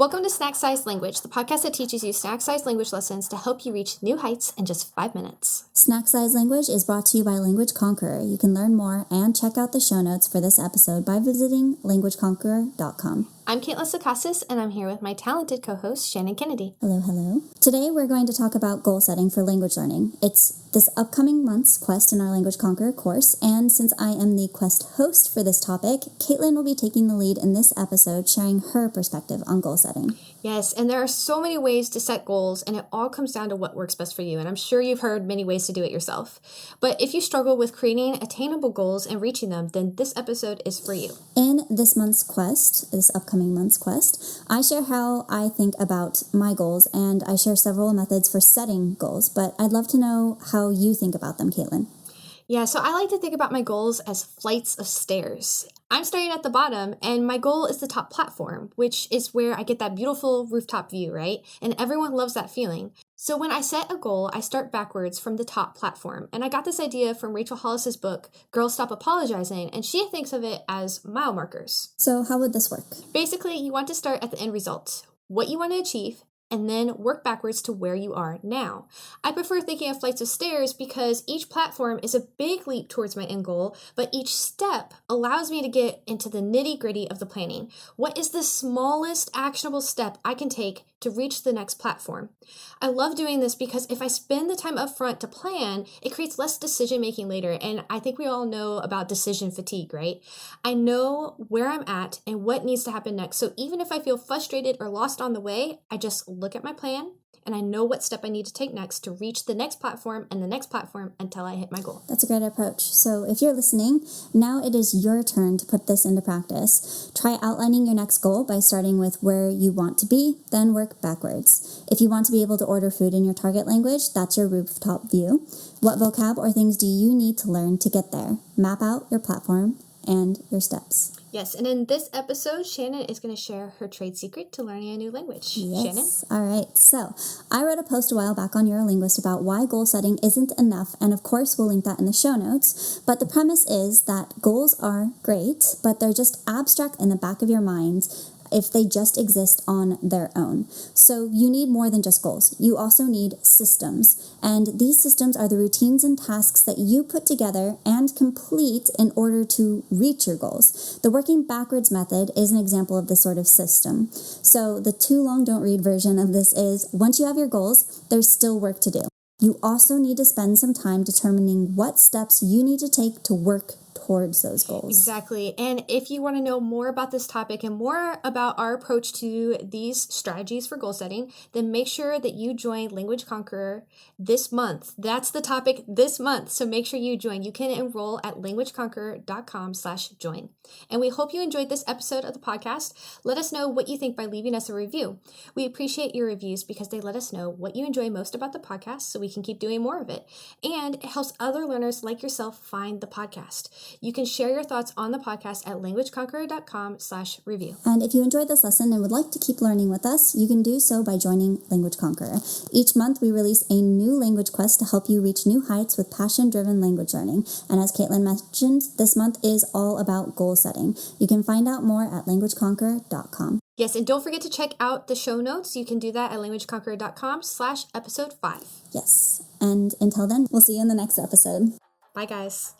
Welcome to Snack Size Language, the podcast that teaches you snack-sized language lessons to help you reach new heights in just 5 minutes. Snack Size Language is brought to you by Language Conqueror. You can learn more and check out the show notes for this episode by visiting languageconqueror.com. I'm Caitlin Sakasis, and I'm here with my talented co-host, Shannon Kennedy. Hello, hello. Today we're going to talk about goal setting for language learning. It's this upcoming month's quest in our Language Conqueror course, and since I am the quest host for this topic, Caitlin will be taking the lead in this episode, sharing her perspective on goal setting. Yes, and there are so many ways to set goals, and it all comes down to what works best for you, and I'm sure you've heard many ways to do it yourself. But if you struggle with creating attainable goals and reaching them, then this episode is for you. In this upcoming month's quest, I share how I think about my goals, and I share several methods for setting goals, but I'd love to know how you think about them, Caitlin. Yeah, so I like to think about my goals as flights of stairs. I'm starting at the bottom, and my goal is the top platform, which is where I get that beautiful rooftop view, right? And everyone loves that feeling. So when I set a goal, I start backwards from the top platform. And I got this idea from Rachel Hollis's book, Girls Stop Apologizing, and she thinks of it as mile markers. So how would this work? Basically, you want to start at the end result, what you want to achieve, and then work backwards to where you are now. I prefer thinking of flights of stairs because each platform is a big leap towards my end goal, but each step allows me to get into the nitty-gritty of the planning. What is the smallest actionable step I can take to reach the next platform? I love doing this because if I spend the time up front to plan, it creates less decision-making later, and I think we all know about decision fatigue, right? I know where I'm at and what needs to happen next, so even if I feel frustrated or lost on the way, I just look at my plan, and I know what step I need to take next to reach the next platform and the next platform until I hit my goal. That's a great approach. So if you're listening, now it is your turn to put this into practice. Try outlining your next goal by starting with where you want to be, then work backwards. If you want to be able to order food in your target language, that's your rooftop view. What vocab or things do you need to learn to get there? Map out your platform and your steps. Yes, and in this episode, Shannon is going to share her trade secret to learning a new language. Yes. Shannon? All right. So I wrote a post a while back on You're a Linguist about why goal setting isn't enough, and of course we'll link that in the show notes. But the premise is that goals are great, but they're just abstract in the back of your mind if they just exist on their own. So you need more than just goals. You also need systems. And these systems are the routines and tasks that you put together and complete in order to reach your goals. The working backwards method is an example of this sort of system. So the too long don't read version of this is, once you have your goals, there's still work to do. You also need to spend some time determining what steps you need to take to work towards those goals. Exactly. And if you want to know more about this topic and more about our approach to these strategies for goal setting, then make sure that you join Language Conqueror this month. That's the topic this month. So make sure you join. You can enroll at languageconqueror.com/join. And we hope you enjoyed this episode of the podcast. Let us know what you think by leaving us a review. We appreciate your reviews because they let us know what you enjoy most about the podcast so we can keep doing more of it. And it helps other learners like yourself find the podcast. You can share your thoughts on the podcast at languageconqueror.com/review. And if you enjoyed this lesson and would like to keep learning with us, you can do so by joining Language Conqueror. Each month we release a new language quest to help you reach new heights with passion-driven language learning. And as Caitlin mentioned, this month is all about goal setting. You can find out more at languageconqueror.com. Yes, and don't forget to check out the show notes. You can do that at languageconqueror.com/episode 5. Yes. And until then, we'll see you in the next episode. Bye, guys.